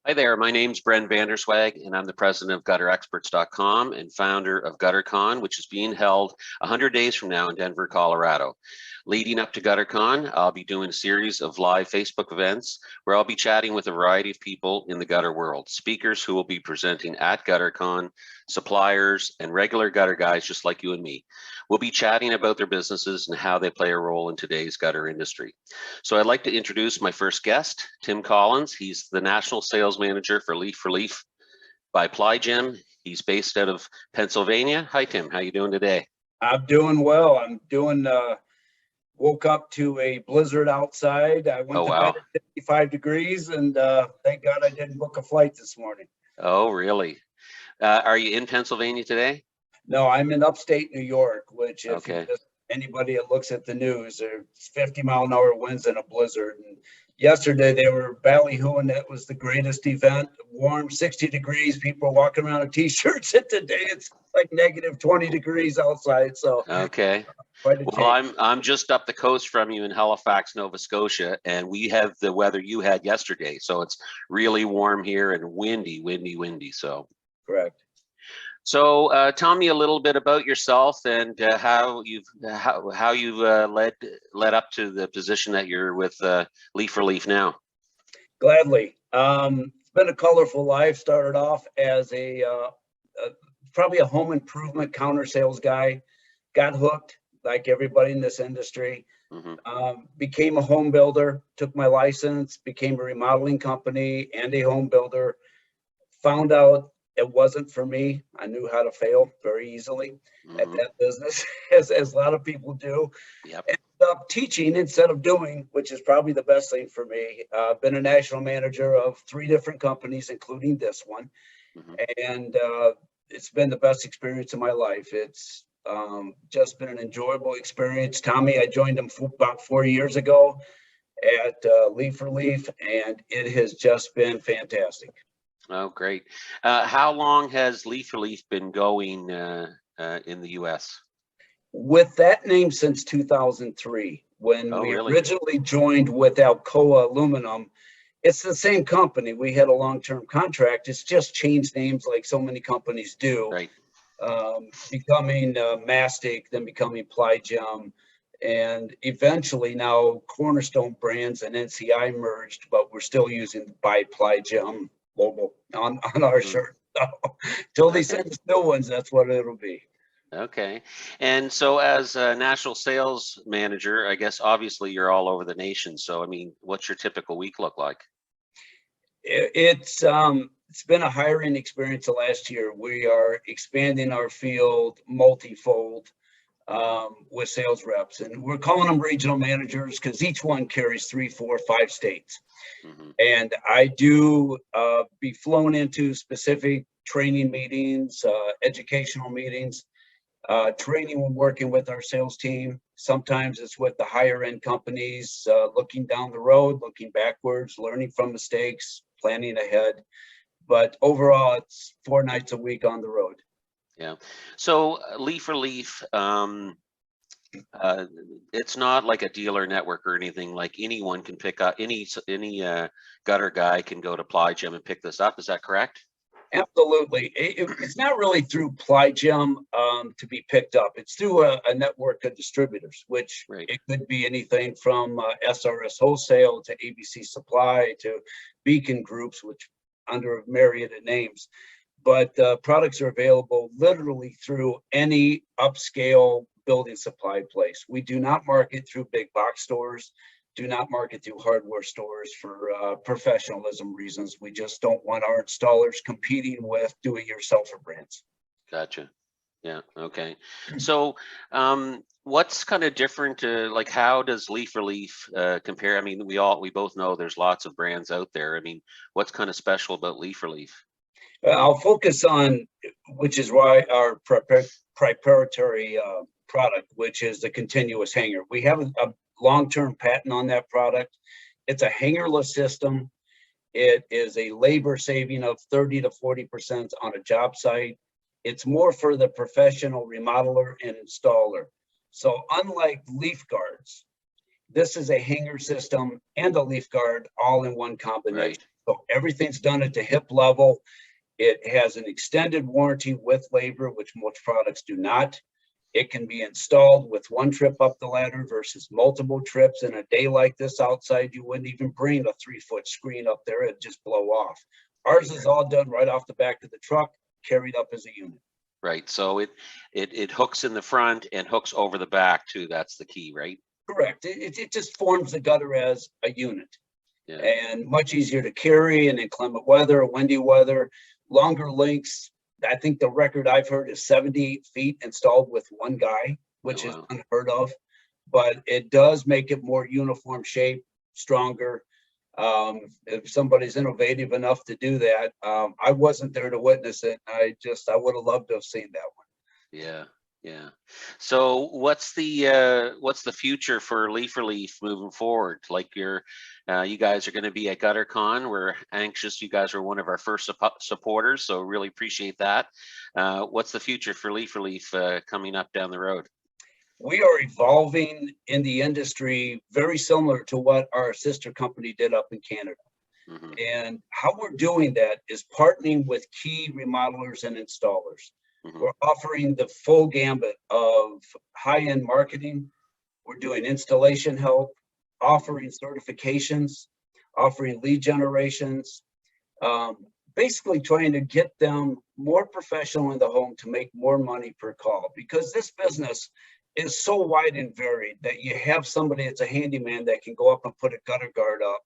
Hi there, my name's Bren Vanderswag, and I'm the president of GutterExperts.com and founder of GutterCon, which is being held 100 days from now in Denver, Colorado. Leading up to GutterCon, I'll be doing a series of live Facebook events where I'll be chatting with a variety of people in the gutter world, speakers who will be presenting at GutterCon, suppliers, and regular gutter guys just like you and me. We'll be chatting about their businesses and how they play a role in today's gutter industry. So I'd like to introduce my first guest, Tim Collins. He's the National Sales Manager for Leaf by PlyGem. He's based out of Pennsylvania. Hi, Tim. How you doing today? I'm doing well. Woke up to a blizzard outside. I went to bed at 55 degrees, and thank God I didn't book a flight this morning. Oh, really? Are you in Pennsylvania today? No, I'm in upstate New York, which Okay. Anybody that looks at the news, there's 50-mile-an-hour winds and a blizzard. And yesterday they were ballyhooing that was the greatest event. Warm, 60 degrees. People are walking around in t-shirts. And today it's like negative 20 degrees outside. So okay. Well, I'm just up the coast from you in Halifax, Nova Scotia, and we have the weather you had yesterday. So it's really warm here and windy. So correct. So tell me a little bit about yourself and how you've led up to the position that you're with Leaf now. Gladly. It's been a colorful life. Started off as probably a home improvement counter sales guy. Got hooked like everybody in this industry. Became a home builder. Took my license. Became a remodeling company and a home builder. Found out it wasn't for me. I knew how to fail very easily at that business, as a lot of people do. Yep. Ended up teaching instead of doing, which is probably the best thing for me. Been a national manager of 3 different companies, including this one. And it's been the best experience of my life. It's just been an enjoyable experience. Tommy, I joined him about 4 years ago at Leaf, and it has just been fantastic. Oh, great. How long has Leaf been going in the U.S.? With that name since 2003, when we originally joined with Alcoa Aluminum. It's the same company. We had a long-term contract. It's just changed names like so many companies do. Right. Becoming Mastic, then becoming PlyGem, and eventually now Cornerstone Brands and NCI merged, but we're still using by PlyGem logo on our shirt. So, till they send us new ones, that's what it'll be. Okay. And so as a national sales manager, I guess obviously you're all over the nation. So, I mean, what's your typical week look like? It's been a hiring experience the last year. We are expanding our field multifold with sales reps, and we're calling them regional managers because each one carries 3, 4, 5 states. And I do be flown into specific training meetings, educational meetings, training when working with our sales team. Sometimes it's with the higher end companies, looking down the road, looking backwards, learning from mistakes, planning ahead. But overall, it's 4 nights a week on the road. Yeah. So Leaf, it's not like a dealer network or anything. Like anyone can pick up, any gutter guy can go to PlyGem and pick this up. Is that correct? Absolutely. It's not really through PlyGem to be picked up. It's through a network of distributors, which it could be anything from SRS Wholesale to ABC Supply to Beacon Groups, which under a myriad of names. But products are available literally through any upscale building supply place. We do not market through big box stores, do not market through hardware stores for professionalism reasons. We just don't want our installers competing with do-it-yourselfer brands. Gotcha. Yeah. Okay. So what's kind of different? Like, how does Leaf compare? I mean, we both know there's lots of brands out there. I mean, what's kind of special about Leaf? I'll focus on, which is why our proprietary product, which is the continuous hanger. We have a long-term patent on that product. It's a hangerless system. It is a labor saving of 30 to 40% on a job site. It's more for the professional remodeler and installer. So unlike leaf guards, this is a hanger system and a leaf guard all in one combination. So everything's done at the hip level. It has an extended warranty with labor, which most products do not. It can be installed with one trip up the ladder versus multiple trips. In a day like this outside, you wouldn't even bring a 3-foot screen up there. It'd just blow off. Ours is all done right off the back of the truck, carried up as a unit. Right. So it hooks in the front and hooks over the back too. That's the key, right? Correct. It just forms the gutter as a unit. Yeah. And much easier to carry in inclement weather, windy weather, longer lengths. I think the record I've heard is 78 feet installed with one guy, which is unheard of, but it does make it more uniform shape, stronger. If somebody's innovative enough to do that, I wasn't there to witness it. I would have loved to have seen that one. Yeah. Yeah. So what's the future for Leaf Relief moving forward? Like you guys are going to be at GutterCon. We're anxious. You guys are one of our first supporters, so really appreciate that. What's the future for Leaf Relief coming up down the road? We are evolving in the industry very similar to what our sister company did up in Canada. Mm-hmm. And how we're doing that is partnering with key remodelers and installers. Mm-hmm. We're offering the full gambit of high-end marketing. We're doing installation help, offering certifications, offering lead generations, basically trying to get them more professional in the home to make more money per call, because this business is so wide and varied that you have somebody that's a handyman that can go up and put a gutter guard up.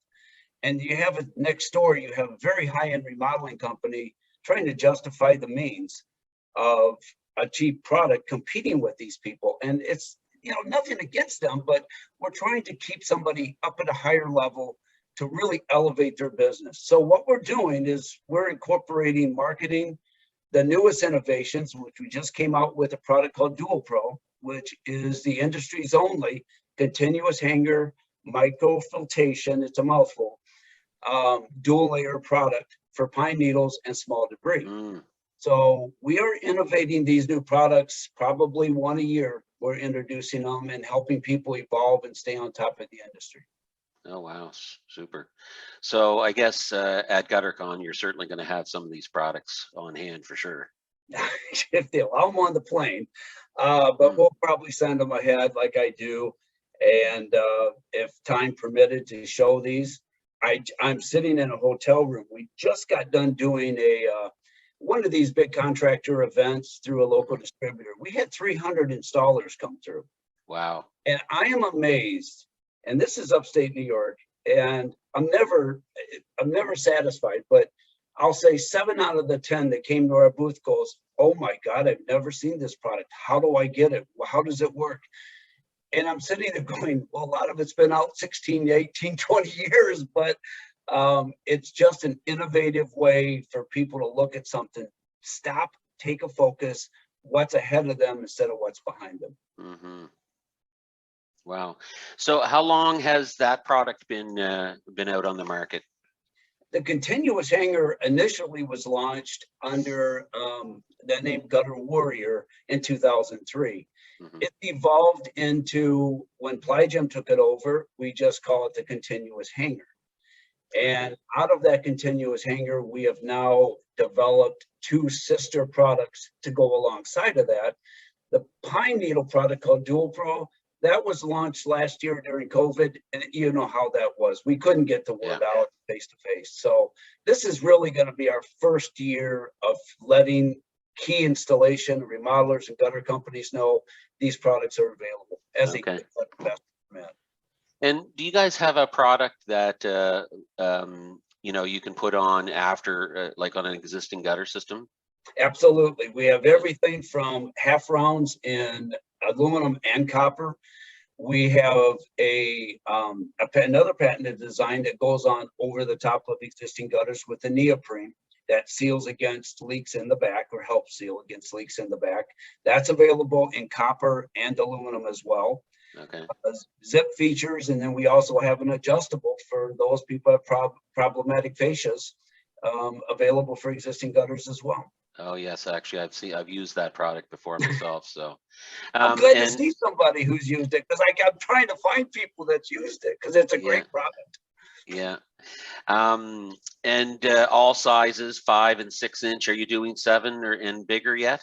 And you have it next door, you have a very high-end remodeling company trying to justify the means of a cheap product competing with these people. And it's, nothing against them, but we're trying to keep somebody up at a higher level to really elevate their business. So what we're doing is we're incorporating marketing, the newest innovations, which we just came out with a product called Dual Pro, which is the industry's only continuous hanger microfiltration, it's a mouthful, dual layer product for pine needles and small debris. So we are innovating these new products, probably one a year. We're introducing them and helping people evolve and stay on top of the industry. Oh, wow. Super. So I guess at GutterCon, you're certainly going to have some of these products on hand for sure. If they allow them on the plane, but we'll probably send them ahead like I do. And if time permitted to show these, I'm sitting in a hotel room. We just got done doing one of these big contractor events through a local distributor. We had 300 installers come through. Wow. And I am amazed, and this is upstate New York, and I'm never satisfied, but I'll say 7 out of the 10 that came to our booth goes, oh my God, I've never seen this product. How do I get it? How does it work? And I'm sitting there going, well, a lot of it's been out 16, 18, 20 years, but it's just an innovative way for people to look at something, stop, take a focus, what's ahead of them instead of what's behind them. Mm-hmm. Wow. So how long has that product been out on the market? The continuous hanger initially was launched under the name Gutter Warrior in 2003. Mm-hmm. It evolved into, when PlyGem took it over, we just call it the continuous hanger. And out of that continuous hanger, we have now developed 2 sister products to go alongside of that. The pine needle product called Dual Pro, that was launched last year during COVID, and you know how that was. We couldn't get the word out face to face. So this is really going to be our first year of letting key installation remodelers and gutter companies know these products are available as they get the best permit. And do you guys have a product that you can put on after, like on an existing gutter system? Absolutely. We have everything from half rounds in aluminum and copper. We have another patented design that goes on over the top of existing gutters with the neoprene that seals against leaks in the back, or helps seal against leaks in the back. That's available in copper and aluminum as well. Okay. Zip features, and then we also have an adjustable for those people who have problematic fascias, available for existing gutters as well. Oh yes, actually, I've used that product before myself. So I'm glad to see somebody who's used it, because I'm trying to find people that's used it, because it's a great product. Yeah. And all sizes, 5 and 6 inch. Are you doing 7 or and bigger yet?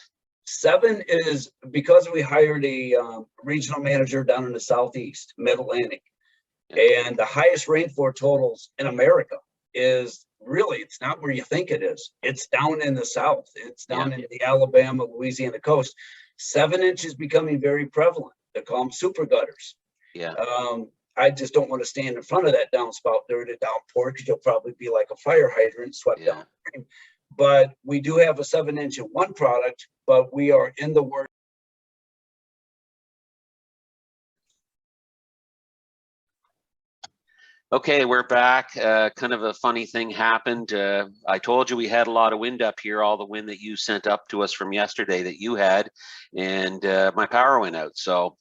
7 is because we hired a regional manager down in the Southeast, Mid-Atlantic, and the highest rainfall totals in America is really, it's not where you think it is. It's down in the South. It's down in the Alabama, Louisiana coast. 7 inches becoming very prevalent. They call them super gutters. Yeah. I just don't want to stand in front of that downspout during a downpour because you'll probably be like a fire hydrant swept down. But we do have a 7-inch in one product, but we are in the work. Okay, we're back. Kind of a funny thing happened. I told you we had a lot of wind up here, all the wind that you sent up to us from yesterday that you had, and my power went out. So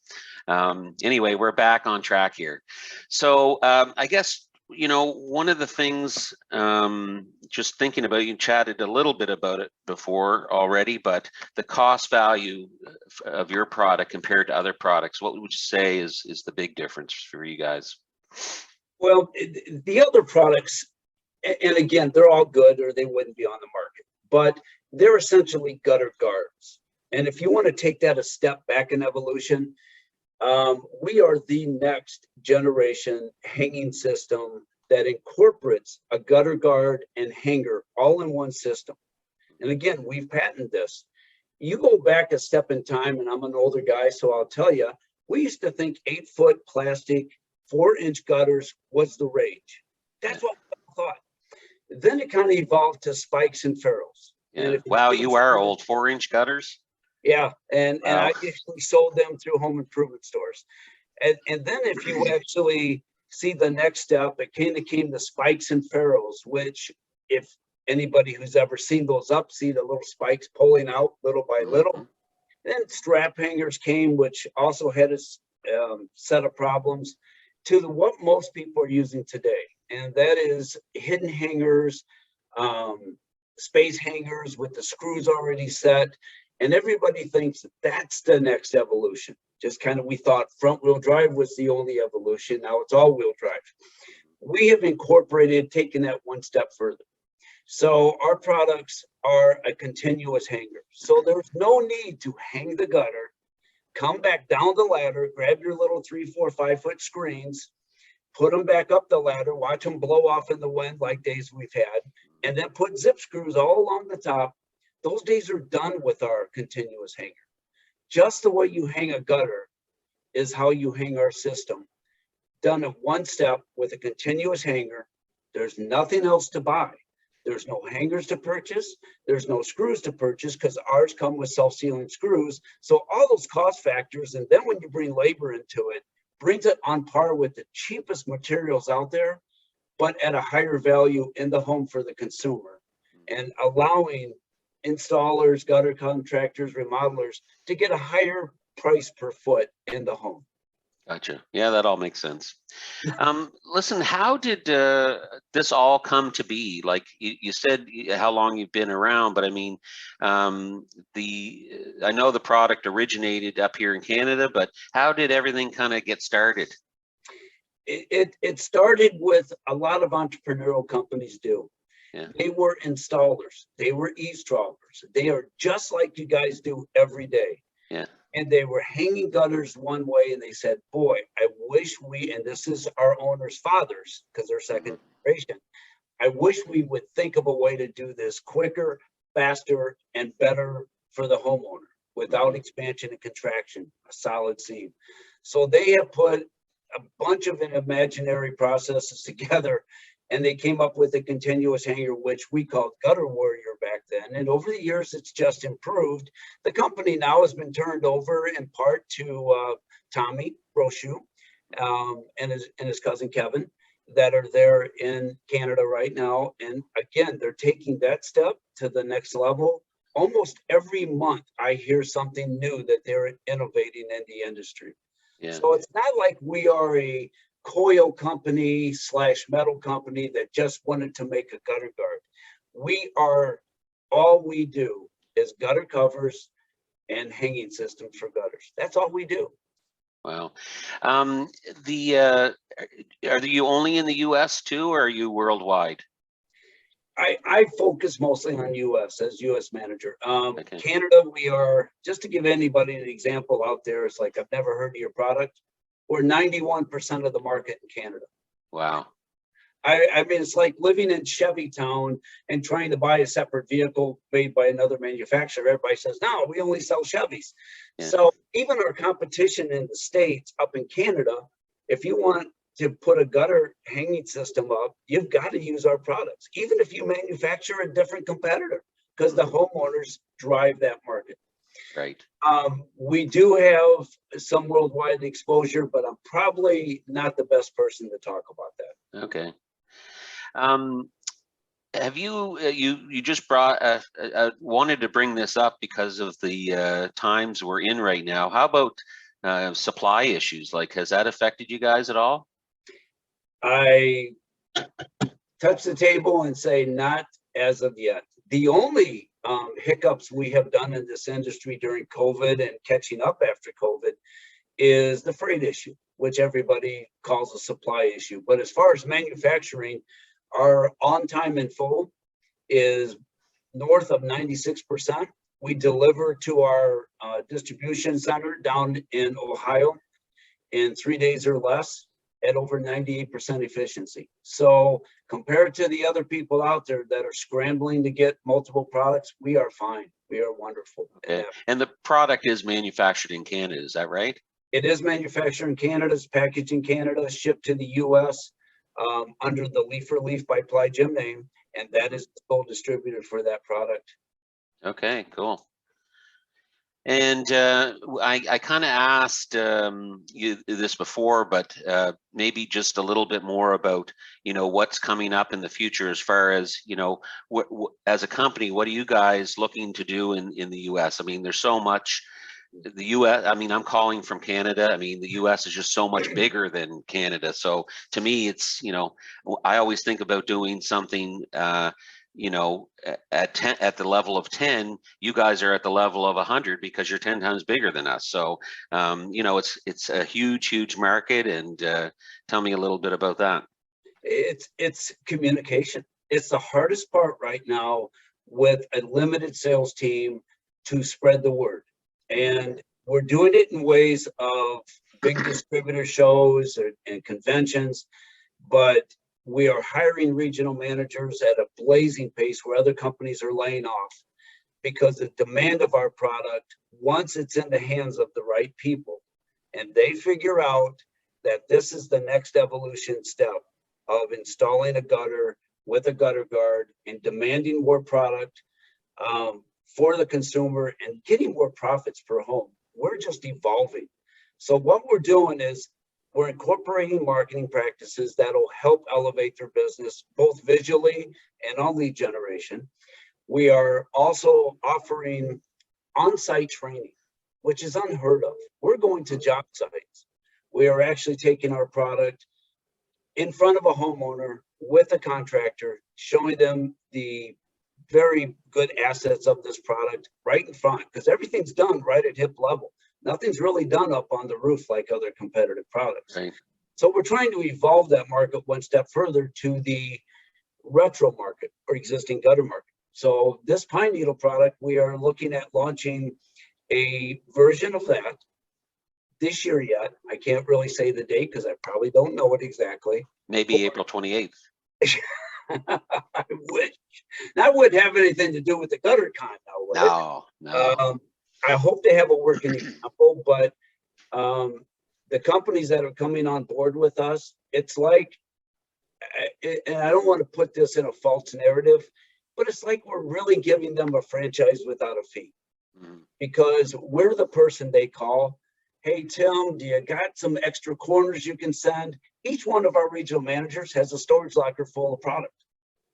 anyway, we're back on track here. So I guess, you know, one of the things, just thinking about, you chatted a little bit about it before already, but the cost value of your product compared to other products, what would you say is the big difference for you guys? Well, the other products, and again, they're all good or they wouldn't be on the market, but they're essentially gutter guards. And if you want to take that a step back in evolution, we are the next generation hanging system that incorporates a gutter guard and hanger all in one system. And again, we've patented this. You go back a step in time, and I'm an older guy, so I'll tell you, we used to think 8-foot plastic 4-inch gutters was the rage. That's what we thought. Then it kind of evolved to spikes and ferrules. Yeah. And wow, you are old. 4-inch gutters? Yeah, and wow. I actually sold them through home improvement stores. And then if you actually see the next step, it kind of came to spikes and ferrules, which if anybody who's ever seen those up, see the little spikes pulling out little by little. Then strap hangers came, which also had a set of problems to what most people are using today. And that is hidden hangers, space hangers with the screws already set. And everybody thinks that that's the next evolution. Just kind of, we thought front wheel drive was the only evolution. Now it's all wheel drive. We have incorporated, taken that one step further. So our products are a continuous hanger. So there's no need to hang the gutter, come back down the ladder, grab your little 3, 4, 5-foot screens, put them back up the ladder, watch them blow off in the wind like days we've had, and then put zip screws all along the top. Those days are done with our continuous hanger. Just the way you hang a gutter is how you hang our system. Done in one step with a continuous hanger. There's nothing else to buy. There's no hangers to purchase. There's no screws to purchase because ours come with self-sealing screws. So all those cost factors, and then when you bring labor into it, brings it on par with the cheapest materials out there, but at a higher value in the home for the consumer, and allowing installers, gutter contractors, remodelers to get a higher price per foot in the home. Gotcha. Yeah, that all makes sense. Listen, how did this all come to be? Like you said, how long you've been around, but I mean, I know the product originated up here in Canada, but how did everything kind of get started? It started with a lot of entrepreneurial companies do. Yeah. They were installers. They were eavesdroppers. They are just like you guys do every day. Yeah. And they were hanging gutters one way, and they said, boy, I wish we, and this is our owner's fathers, because they're second generation, I wish we would think of a way to do this quicker, faster, and better for the homeowner without expansion and contraction, a solid seam. So they have put a bunch of imaginary processes together, and they came up with a continuous hanger, which we called Gutter Warrior back then. And over the years, it's just improved. The company now has been turned over in part to Tommy Brochu and his cousin Kevin that are there in Canada right now. And again, they're taking that step to the next level. Almost every month, I hear something new that they're innovating in the industry. Yeah. So it's not like we are a coil company / metal company that just wanted to make a gutter guard. We are, all we do is gutter covers and hanging systems for gutters. That's all we do. Wow. Are you only in the US too, or are you worldwide? I focus mostly on US as US manager. Okay. Canada, we are, just to give anybody an example out there, it's like, I've never heard of your product. We're 91% of the market in Canada. Wow. I mean, it's like living in Chevy Town and trying to buy a separate vehicle made by another manufacturer. Everybody says, no, we only sell Chevys. Yeah. So even our competition in the States, up in Canada, if you want to put a gutter hanging system up, you've got to use our products, even if you manufacture a different competitor, because the homeowners drive that market. Right. We do have some worldwide exposure, but I'm probably not the best person to talk about that. Okay. Have you you just brought wanted to bring this up because of the times we're in right now. How about supply issues? Like, has that affected you guys at all? I touch the table and say not as of yet. The only hiccups we have done in this industry during COVID and catching up after COVID is the freight issue, which everybody calls a supply issue. But as far as manufacturing, our on time and full is north of 96%. We deliver to our distribution center down in Ohio in 3 days or less at over 98% efficiency. So compared to the other people out there that are scrambling to get multiple products, we are fine. We are wonderful. Okay. And the product is manufactured in Canada, is that right? It is manufactured in Canada, it's packaged in Canada, shipped to the US under the Leaf for Leaf by PlyGem name, and that is the sole distributor for that product. Okay, cool. And I kind of asked you this before, but maybe just a little bit more about, what's coming up in the future as far as, as a company, what are you guys looking to do in the US? I mean, there's so much. The US, I mean, I'm calling from Canada. I mean, the US is just so much bigger than Canada. So to me, it's, I always think about doing something, at 10, at the level of 10, you guys are at the level of 100 because you're 10 times bigger than us. So, it's a huge market. And tell me a little bit about that. It's communication. It's the hardest part right now with a limited sales team to spread the word. And we're doing it in ways of big distributor shows and conventions, but we are hiring regional managers at a blazing pace where other companies are laying off, because the demand of our product, once it's in the hands of the right people and they figure out that this is the next evolution step of installing a gutter with a gutter guard and demanding more product for the consumer and getting more profits per home. We're just evolving. So what we're doing is we're incorporating marketing practices that'll help elevate their business, both visually and on lead generation. We are also offering on-site training, which is unheard of. We're going to job sites. We are actually taking our product in front of a homeowner with a contractor, showing them the very good assets of this product right in front, because everything's done right at hip level. Nothing's really done up on the roof like other competitive products. Right. So we're trying to evolve that market one step further to the retro market or existing gutter market. So this pine needle product, we are looking at launching a version of that this year yet. I can't really say the date because I probably don't know it exactly. Maybe April 28th. I wish. That wouldn't have anything to do with the GutterCon, though, would it? No. I hope they have a working example, but the companies that are coming on board with us, it's like, and I don't want to put this in a false narrative, but it's like we're really giving them a franchise without a fee, because we're the person they call. Hey, Tim, do you got some extra corners you can send? Each one of our regional managers has a storage locker full of product.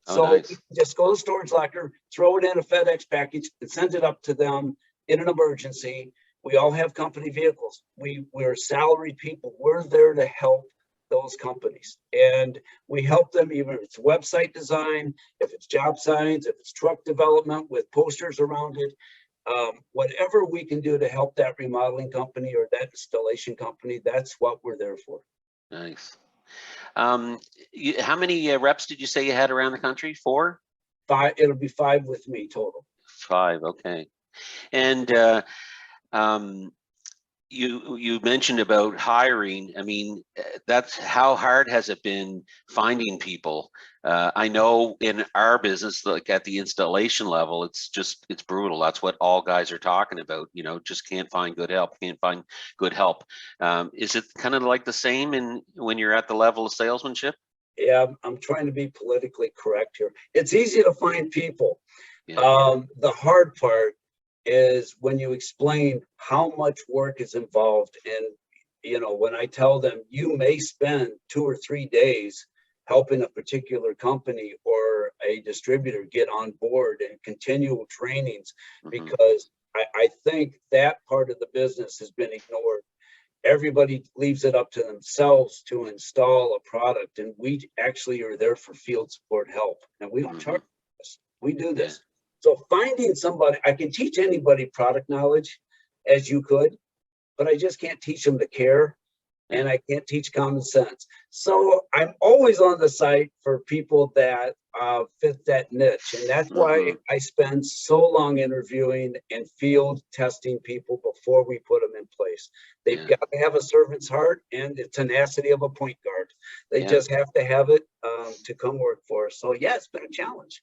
Oh, so nice. we just go to the storage locker, throw it in a FedEx package, and send it up to them in an emergency. We all have company vehicles. We're salaried people. We're there to help those companies. And we help them, even if it's website design, if it's job signs, if it's truck development with posters around it, whatever we can do to help that remodeling company or that installation company, that's what we're there for. Nice. How many reps did you say you had around the country? 4? 5, it'll be 5 with me total. 5, okay. And um, you mentioned about hiring. I mean, that's how hard has it been finding people? I know in our business, like at the installation level, it's brutal. That's what all guys are talking about. You know, just can't find good help. Can't find good help. Is it kind of like the same in when you're at the level of salesmanship? Yeah, I'm trying to be politically correct here. It's easy to find people. Yeah. The hard part is when you explain how much work is involved. And, you know, when I tell them you may spend 2 or 3 days helping a particular company or a distributor get on board and continual trainings, because I think that part of the business has been ignored. Everybody leaves it up to themselves to install a product, and we actually are there for field support help, and we don't charge this. We do Yeah. this. So finding somebody, I can teach anybody product knowledge as you could, but I just can't teach them to care, and I can't teach common sense. So I'm always on the site for people that fit that niche. And that's why I spend so long interviewing and field testing people before we put them in place. They've got to have a servant's heart and the tenacity of a point guard. They just have to have it to come work for us. So yeah, it's been a challenge.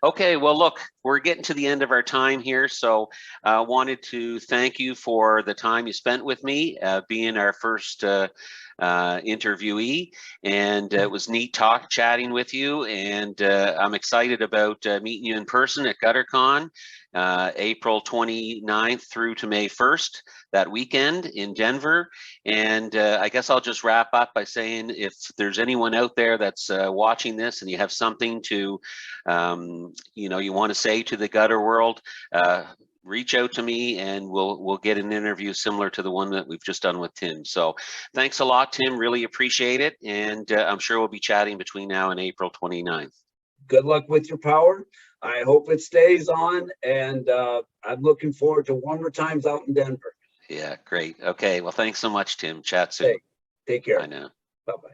Okay, well, look, we're getting to the end of our time here, so I wanted to thank you for the time you spent with me, being our first interviewee, and it was neat chatting with you, and I'm excited about meeting you in person at GutterCon, April 29th through to May 1st, that weekend in Denver. And I guess I'll just wrap up by saying, if there's anyone out there that's watching this and you have something to, you know, you want to say to the gutter world, reach out to me and we'll get an interview similar to the one that we've just done with Tim. So thanks a lot, Tim. Really appreciate it. And I'm sure we'll be chatting between now and April 29th. Good luck with your power. I hope it stays on, and I'm looking forward to warmer times out in Denver. Yeah, great. Okay, well, thanks so much, Tim. Chat soon. Hey, take care. Bye now. Bye-bye.